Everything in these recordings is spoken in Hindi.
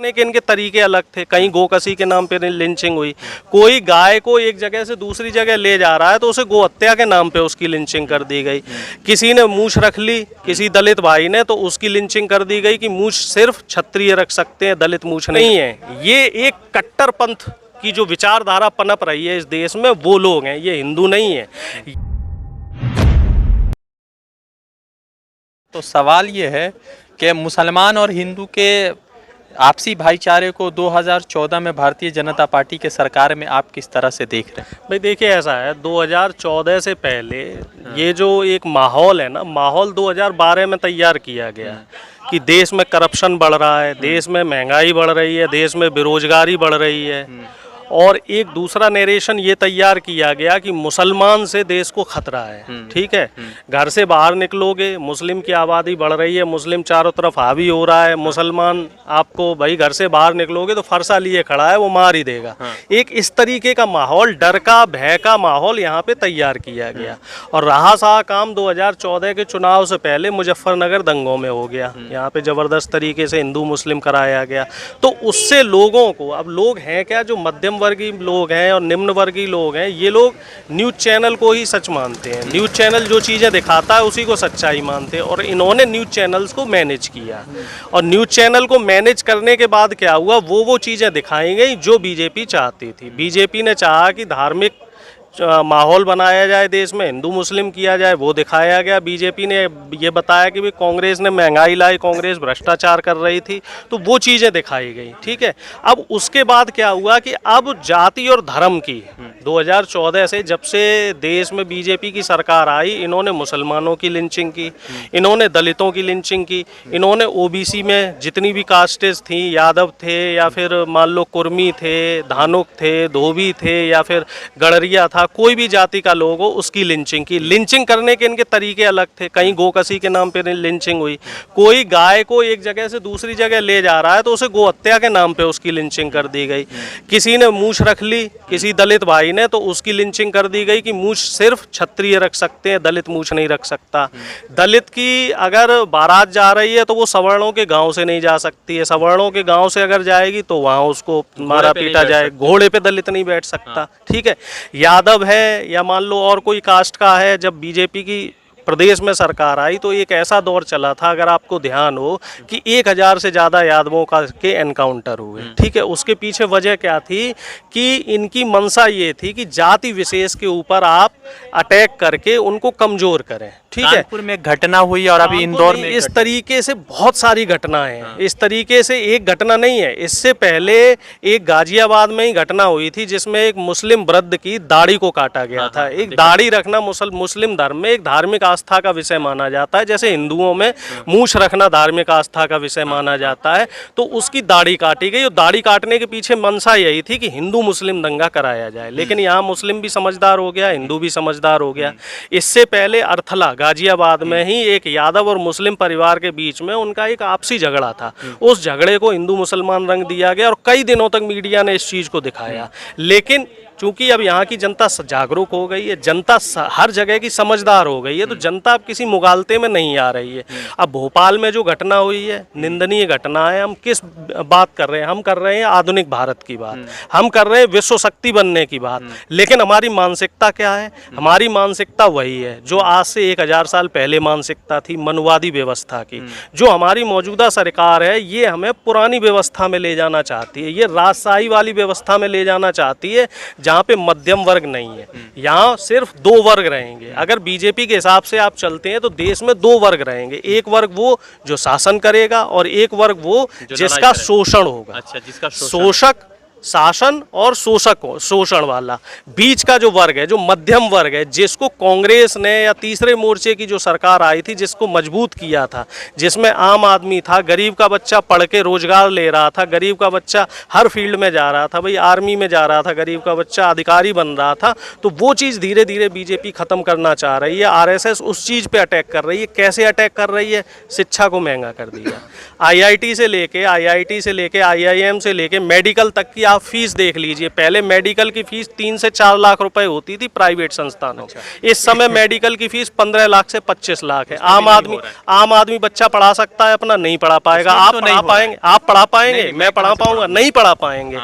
करने के इनके तरीके अलग थे। कहीं गोकसी के नाम पे लिंचिंग हुई, कोई गाय को एक जगह से दूसरी जगह ले जा रहा है तो उसे गोहत्या के नाम पे उसकी लिंचिंग कर दी गई। किसी ने मूछ रख ली, किसी दलित भाई ने, तो उसकी लिंचिंग कर दी गई कि मूछ सिर्फ क्षत्रिय रख सकते हैं, दलित मूछ नहीं है। ये एक कट्टरपंथ की जो विचारधारा पनप रही है इस देश में, वो लोग हैं, ये हिंदू नहीं है। तो सवाल ये है कि मुसलमान और हिंदू के आपसी भाईचारे को 2014 में भारतीय जनता पार्टी के सरकार में आप किस तरह से देख रहे हैं? भाई देखिए, ऐसा है, 2014 से पहले ये जो एक माहौल है ना, माहौल 2012 में तैयार किया गया कि देश में करप्शन बढ़ रहा है, देश में महंगाई बढ़ रही है, देश में बेरोजगारी बढ़ रही है, और एक दूसरा नरेशन ये तैयार किया गया कि मुसलमान से देश को खतरा है। ठीक है, घर से बाहर निकलोगे, मुस्लिम की आबादी बढ़ रही है, मुस्लिम चारों तरफ हावी हो रहा है, मुसलमान आपको भाई घर से बाहर निकलोगे तो फरसा लिए खड़ा है, वो मार ही देगा। एक इस तरीके का माहौल, डर का, भय का माहौल यहाँ पे तैयार किया गया। और रहा सहा काम 2014 के चुनाव से पहले मुजफ्फरनगर दंगों में हो गया। यहाँ पे जबरदस्त तरीके से हिंदू मुस्लिम कराया गया। तो उससे लोगों को, अब लोग हैं क्या, जो मध्यम वर्गीय लोग हैं और निम्न वर्गीय लोग हैं, ये लोग न्यूज़ चैनल को ही सच मानते हैं। न्यूज़ चैनल जो चीज़ें दिखाता है उसी को सच्चाई मानते हैं। और इन्होंने न्यूज़ चैनल्स को मैनेज किया, और न्यूज़ चैनल को मैनेज करने के बाद क्या हुआ, वो चीज़ें दिखाई गई जो बीजेपी चाहती थी। बीजेपी ने चाहा कि धार्मिक माहौल बनाया जाए, देश में हिंदू मुस्लिम किया जाए, वो दिखाया गया। बीजेपी ने ये बताया कि भाई कांग्रेस ने महंगाई लाई, कांग्रेस भ्रष्टाचार कर रही थी, तो वो चीज़ें दिखाई गई। ठीक है, अब उसके बाद क्या हुआ कि अब जाति और धर्म की 2014 से, जब से देश में बीजेपी की सरकार आई, इन्होंने मुसलमानों की लिंचिंग की, इन्होंने दलितों की लिंचिंग की, इन्होंने ओबीसी में जितनी भी कास्टेज थी, यादव थे या फिर मान लो कुर्मी थे, धानुक थे, धोबी थे या फिर गड़रिया था, कोई भी जाति का लोग हो, उसकी लिंचिंग की। लिंचिंग करने के इनके तरीके अलग थे। कहीं गोकसी के नाम पे लिंचिंग हुई, कोई गाय को एक जगह से दूसरी जगह ले जा रहा है तो उसे गोहत्या के नाम पे उसकी लिंचिंग कर दी गई। किसी ने मूछ रख ली, किसी दलित भाई ने, तो उसकी लिंचिंग कर दी गई कि मूछ सिर्फ क्षत्रिय रख सकते हैं, दलित मूछ नहीं रख सकता। दलित की अगर बारात जा रही है तो वो सवर्णों के गाँव से नहीं जा सकती है, सवर्णों के गाँव से अगर जाएगी तो वहाँ उसको मारा पीटा जाए, घोड़े पे दलित नहीं बैठ सकता। ठीक है, यादव है या मान लो और कोई कास्ट का है, जब बीजेपी की प्रदेश में सरकार आई तो एक ऐसा दौर चला था, अगर आपको ध्यान हो, कि 1000 से ज़्यादा यादवों का के एनकाउंटर हुए। ठीक है, उसके पीछे वजह क्या थी कि इनकी मंशा ये थी कि जाति विशेष के ऊपर आप अटैक करके उनको कमज़ोर करें। ठीक है, कानपुर में घटना हुई और अभी इंदौर में इस तरीके से बहुत सारी घटनाएं हैं। इस तरीके से एक घटना नहीं है, इससे पहले एक गाजियाबाद में ही घटना हुई थी जिसमें एक मुस्लिम वृद्ध की दाढ़ी को काटा गया था। एक दाढ़ी रखना मुस्लिम धर्म में एक धार्मिक आस्था का विषय माना जाता है, जैसे हिंदुओं में मूछ रखना धार्मिक आस्था का विषय माना जाता है। तो उसकी दाढ़ी काटी गई, और दाढ़ी काटने के पीछे मंशा यही थी कि हिंदू मुस्लिम दंगा कराया जाए। लेकिन यहाँ मुस्लिम भी समझदार हो गया, हिंदू भी समझदार हो गया। इससे पहले अर्थला गाजियाबाद में ही एक यादव और मुस्लिम परिवार के बीच में उनका एक आपसी झगड़ा था। उस झगड़े को हिंदू मुसलमान रंग दिया गया और कई दिनों तक मीडिया ने इस चीज़ को दिखाया। लेकिन चूंकि अब यहाँ की जनता जागरूक हो गई है, जनता हर जगह की समझदार हो गई है, तो जनता अब किसी मुगालते में नहीं आ रही है। अब भोपाल में जो घटना हुई है, निंदनीय घटना है। हम किस बात कर रहे हैं? हम कर रहे हैं आधुनिक भारत की बात, हम कर रहे हैं विश्व शक्ति बनने की बात। लेकिन हमारी मानसिकता क्या है? हमारी मानसिकता वही है जो आज से 1000 साल पहले मानसिकता थी, मनुवादी व्यवस्था की। जो हमारी मौजूदा सरकार है, ये हमें पुरानी व्यवस्था में ले जाना चाहती है, ये राजशाही वाली व्यवस्था में ले जाना चाहती है, जहाँ पे मध्यम वर्ग नहीं है। यहाँ सिर्फ 2 वर्ग रहेंगे। अगर बीजेपी के हिसाब से आप चलते हैं तो देश में 2 वर्ग रहेंगे। एक वर्ग वो जो शासन करेगा और एक वर्ग वो जिसका शोषण होगा। अच्छा, जिसका शोषक, शासन और शोषण वाला। बीच का जो वर्ग है, जो मध्यम वर्ग है, जिसको कांग्रेस ने या तीसरे मोर्चे की जो सरकार आई थी, जिसको मजबूत किया था, जिसमें आम आदमी था, गरीब का बच्चा पढ़ के रोजगार ले रहा था, गरीब का बच्चा हर फील्ड में जा रहा था, भाई आर्मी में जा रहा था, गरीब का बच्चा अधिकारी बन रहा था। तो वो चीज़ धीरे धीरे बीजेपी ख़त्म करना चाह रही है। आरएसएस उस चीज़ पे अटैक कर रही है। कैसे अटैक कर रही है? शिक्षा को महंगा कर दिया। आईआईटी से लेके आईआईएम से लेके मेडिकल तक की आप फीस देख लीजिए, पहले मेडिकल की फीस 3 से 4 लाख रुपए होती थी प्राइवेट संस्थानों। इस समय मेडिकल की फीस 15 लाख से 25 लाख है। आम आदमी बच्चा पढ़ा सकता है अपना, नहीं पढ़ा पाएगा। आप पढ़ा पाएंगे? आप पढ़ा पाएंगे? मैं पढ़ा पाऊंगा? नहीं पढ़ा पाएंगे।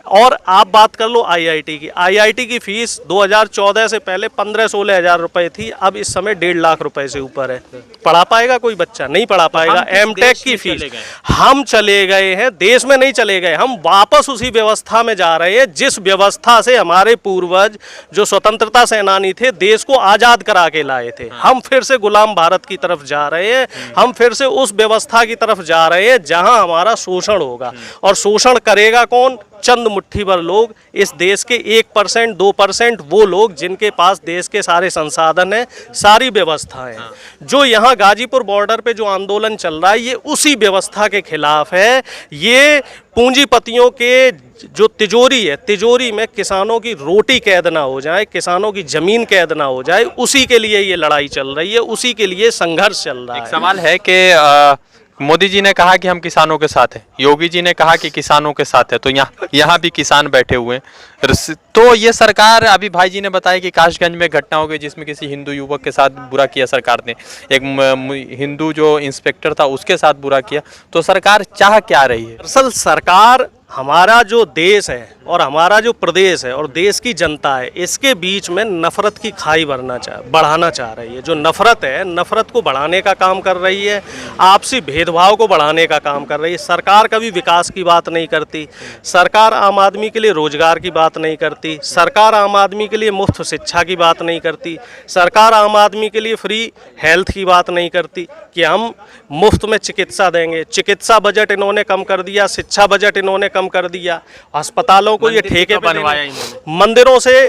और आप बात कर लो आईआईटी की। आईआईटी की फीस 2014 से पहले 15-16 हजार रुपए थी, अब इस समय 1.5 लाख रुपए से ऊपर है। पढ़ा पाएगा कोई बच्चा? नहीं पढ़ा पाएगा। एमटेक की फीस, हम चले गए हैं, देश में नहीं चले गए, हम वापस उसी व्यवस्था में जा रहे हैं जिस व्यवस्था से हमारे पूर्वज जो स्वतंत्रता सेनानी थे देश को आजाद करा के लाए थे। हम फिर से गुलाम भारत की तरफ जा रहे हैं, हम फिर से उस व्यवस्था की तरफ जा रहे हैं जहां हमारा शोषण होगा। और शोषण करेगा कौन? चंद मुट्ठी भर लोग, इस देश के 1% 2% वो लोग जिनके पास देश के सारे संसाधन हैं, सारी व्यवस्था है। जो यहाँ गाजीपुर बॉर्डर पे जो आंदोलन चल रहा है ये उसी व्यवस्था के खिलाफ है। ये पूंजीपतियों के जो तिजोरी है, तिजोरी में किसानों की रोटी कैद ना हो जाए, किसानों की जमीन कैद ना हो जाए, उसी के लिए ये लड़ाई चल रही है, उसी के लिए संघर्ष चल रहा है। एक सवाल है कि मोदी जी ने कहा कि हम किसानों के साथ हैं, योगी जी ने कहा कि किसानों के साथ है, तो यहाँ भी किसान बैठे हुए हैं। तो ये सरकार, अभी भाई जी ने बताया कि काशगंज में घटना हो गई जिसमें किसी हिंदू युवक के साथ बुरा किया सरकार ने, एक हिंदू जो इंस्पेक्टर था उसके साथ बुरा किया, तो सरकार चाह क्या रही है? दरअसल सरकार, हमारा जो देश है और हमारा जो प्रदेश है और देश की जनता है, इसके बीच में नफरत की खाई बढ़ाना चाह रही है। जो नफरत है, नफरत को बढ़ाने का काम कर रही है, आपसी भेदभाव को बढ़ाने का काम कर रही है। सरकार कभी विकास की बात नहीं करती, सरकार आम आदमी के लिए रोजगार की बात नहीं करती, सरकार आम आदमी के लिए मुफ्त शिक्षा की बात नहीं करती, सरकार आम आदमी के लिए फ्री हेल्थ की बात नहीं करती कि हम मुफ्त में चिकित्सा देंगे। चिकित्सा बजट इन्होंने कम कर दिया, शिक्षा बजट इन्होंने कम कर दिया, अस्पतालों को ये ठेके पे बनवाया। मंदिरों से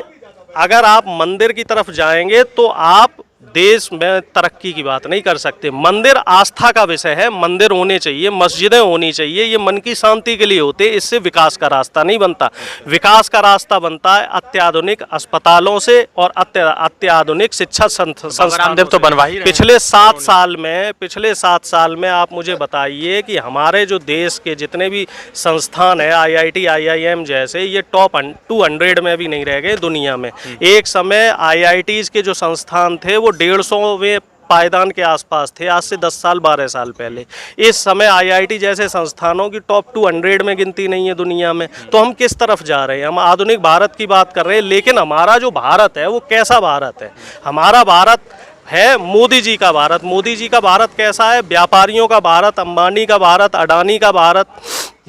अगर आप मंदिर की तरफ जाएंगे तो आप देश में तरक्की की बात नहीं कर सकते। मंदिर आस्था का विषय है, मंदिर होने चाहिए, मस्जिदें होनी चाहिए, ये मन की शांति के लिए होते, इससे विकास का रास्ता नहीं बनता। विकास का रास्ता बनता है अत्याधुनिक अस्पतालों से और अत्याधुनिक शिक्षा संस्थान तो बनवा ही रहे। पिछले 7 साल में आप मुझे बताइए कि हमारे जो देश के जितने भी संस्थान है, IIT IIM जैसे, ये टॉप 200 में भी नहीं रह गए दुनिया में। एक समय IITs के जो संस्थान थे वो 150वें पायदान के आसपास थे, आज से 10 साल 12 साल पहले। इस समय IIT जैसे संस्थानों की टॉप 200 में गिनती नहीं है दुनिया में। तो हम किस तरफ जा रहे हैं? हम आधुनिक भारत की बात कर रहे हैं, लेकिन हमारा जो भारत है वो कैसा भारत है? हमारा भारत है मोदी जी का भारत। मोदी जी का भारत कैसा है? व्यापारियों का भारत, अंबानी का भारत, अडानी का भारत।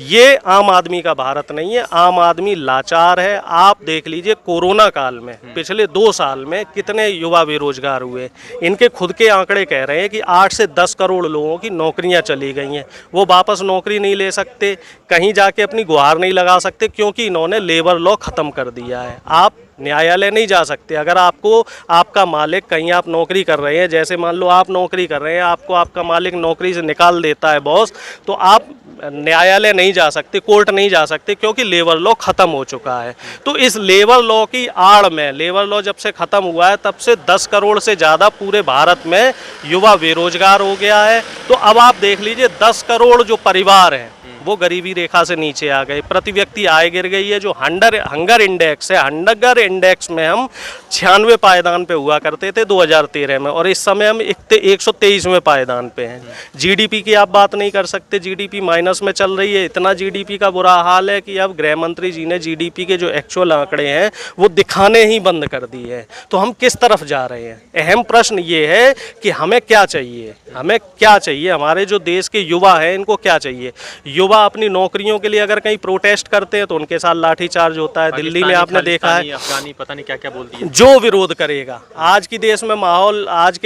ये आम आदमी का भारत नहीं है। आम आदमी लाचार है। आप देख लीजिए कोरोना काल में पिछले 2 साल में कितने युवा बेरोजगार हुए। इनके खुद के आंकड़े कह रहे हैं कि 8 से 10 करोड़ लोगों की नौकरियां चली गई हैं। वो वापस नौकरी नहीं ले सकते, कहीं जाके अपनी गुहार नहीं लगा सकते, क्योंकि इन्होंने लेबर लॉ ख़त्म कर दिया है। आप न्यायालय नहीं जा सकते। अगर आपको आपका मालिक, कहीं आप नौकरी कर रहे हैं, जैसे मान लो आप नौकरी कर रहे हैं, आपको आपका मालिक नौकरी से निकाल देता है बॉस, तो आप न्यायालय नहीं जा सकते, कोर्ट नहीं जा सकते, क्योंकि लेबर लॉ ख़त्म हो चुका है। तो इस लेबर लॉ की आड़ में, लेबर लॉ जब से ख़त्म हुआ है तब से 10 करोड़ से ज़्यादा पूरे भारत में युवा बेरोजगार हो गया है। तो अब आप देख लीजिए 10 करोड़ जो परिवार हैं वो गरीबी रेखा से नीचे आ गए, प्रति व्यक्ति आय गिर गई है। जो हंगर इंडेक्स है, हंगर इंडेक्स में हम 96 पायदान पे हुआ करते थे 2013 में, और इस समय हम 123वें पायदान पे हैं। जीडीपी की आप बात नहीं कर सकते, जीडीपी माइनस में चल रही है। इतना जीडीपी का बुरा हाल है कि अब गृह मंत्री जी ने जीडीपी के जो एक्चुअल आंकड़े हैं वो दिखाने ही बंद कर दिए हैं। तो हम किस तरफ जा रहे हैं? अहम प्रश्न ये है कि हमें क्या चाहिए, हमें क्या चाहिए, हमारे जो देश के युवा हैं इनको क्या चाहिए। युवा अपनी नौकरियों के लिए अगर कहीं प्रोटेस्ट करते हैं तो उनके साथ लाठीचार्ज होता है। दिल्ली में आपने देखा है, अफगानी पता नहीं क्या क्या बोलती है। जो विरोध करेगा, आज की देश में माहौल, आज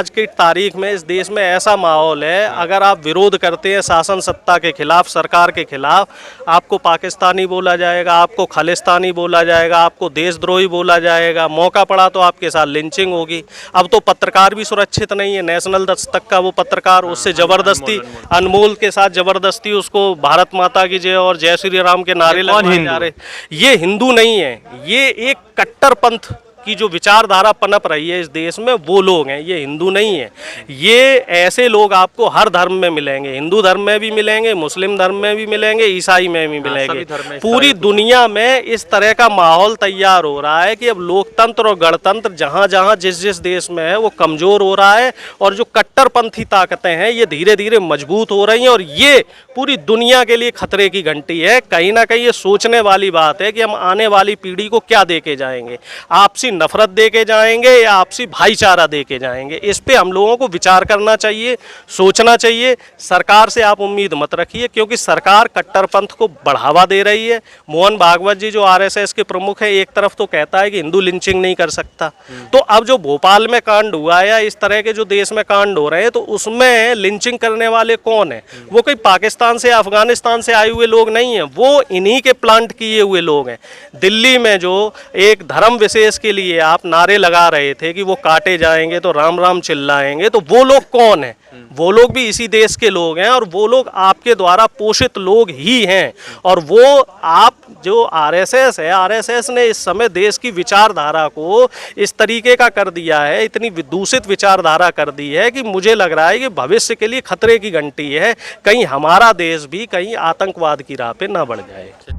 के तारीख में इस देश में ऐसा माहौल है, अगर आप विरोध करते हैं शासन सत्ता के खिलाफ, सरकार के खिलाफ, आपको पाकिस्तानी बोला जाएगा, आपको खालिस्तानी बोला जाएगा, आपको देशद्रोही बोला जाएगा। मौका पड़ा तो आपके साथ लिंचिंग होगी। अब तो पत्रकार भी सुरक्षित नहीं है। नेशनल दस्तक का वो पत्रकार, उससे जबरदस्ती, अनमोल के साथ जबरदस्ती उसको भारत माता की जय और जय श्री राम के नारे लगवाए जा रहे। ये हिंदू नहीं है, ये एक कट्टरपंथ की जो विचारधारा पनप रही है इस देश में, वो लोग हैं, ये हिंदू नहीं है। ये ऐसे लोग आपको हर धर्म में मिलेंगे, हिंदू धर्म में भी मिलेंगे, मुस्लिम धर्म में भी मिलेंगे, ईसाई में भी मिलेंगे। पूरी दुनिया में इस तरह का माहौल तैयार हो रहा है कि अब लोकतंत्र और गणतंत्र जहाँ जहाँ जिस जिस देश में है वो कमजोर हो रहा है, और जो कट्टरपंथी ताकतें हैं ये धीरे धीरे मजबूत हो रही हैं, और ये पूरी दुनिया के लिए खतरे की घंटी है। कहीं ना कहीं ये सोचने वाली बात है कि हम आने वाली पीढ़ी को क्या दे के जाएंगे, आपसी नफरत दे के जाएंगे या आपसी भाईचारा दे के जाएंगे। इस पे हम लोगों को विचार करना चाहिए, सोचना चाहिए। सरकार से आप उम्मीद मत रखिए, क्योंकि सरकार कट्टरपंथ को बढ़ावा दे रही है। मोहन भागवत जी जो आरएसएस के प्रमुख है, एक तरफ तो कहता है कि हिंदू लिंचिंग नहीं कर सकता, तो अब जो भोपाल में कांड हुआ या इस तरह के जो देश में कांड हो रहे हैं, तो उसमें लिंचिंग करने वाले कौन है? वो कोई पाकिस्तान से अफगानिस्तान से आए हुए लोग नहीं हैं, वो इन्हीं के प्लांट किए हुए लोग हैं। दिल्ली में जो एक धर्म विशेष के लिए आप नारे लगा रहे थे कि वो काटे जाएंगे तो राम राम चिल्लाएंगे, तो वो लोग कौन हैं? वो लोग भी इसी देश के लोग हैं, और वो लोग आपके द्वारा पोषित लोग ही हैं। और वो आप जो आरएसएस है, आरएसएस ने इस समय देश की विचारधारा को इस तरीके का कर दिया है, इतनी दूषित विचारधारा कर दी है कि मुझे लग रहा है कि भविष्य के लिए खतरे की घंटी है, कहीं हमारा देश भी कहीं आतंकवाद की राह पे ना बढ़ जाए।